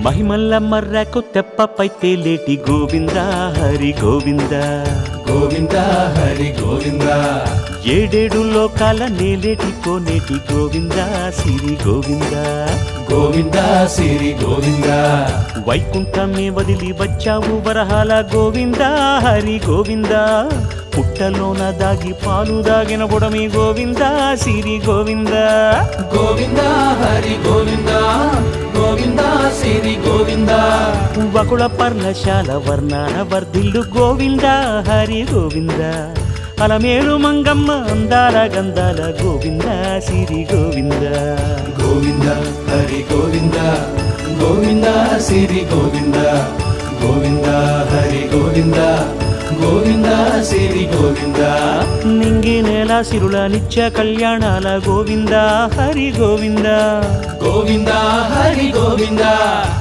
మహిమల్ల మర్రకు తెప్పపై తేలేటి గోవింద హరి గోవింద గోవింద హరి గోవింద ఏడేడు లోకాల నేలేటి కోనేటి గోవింద సిరి గోవింద గోవింద సిరి గోవింద వైకుంఠమే వదిలి వచ్చావు వరహాల గోవింద హరి గోవింద పుట్టలోన దాగి పాలు దాగిన బుడమి గోవింద సిరి గోవింద గోవింద హరి గోవింద గోవింద సిరి గోవింద వకుళ పర్ణశాల వర్ణాన వర్ధిల్లు గోవింద హరి గోవింద అలమేలు మంగమ్మ అందాల గంధాల గోవింద సిరి గోవింద గోవింద హరి గోవింద గోవింద సిరి గోవింద గోవింద హరి గోవింద గోవింద సిరి గోవింద నింగి నేల సిరుల నిత్య కళ్యాణాల గోవింద హరి గోవింద గోవింద హరి గోవింద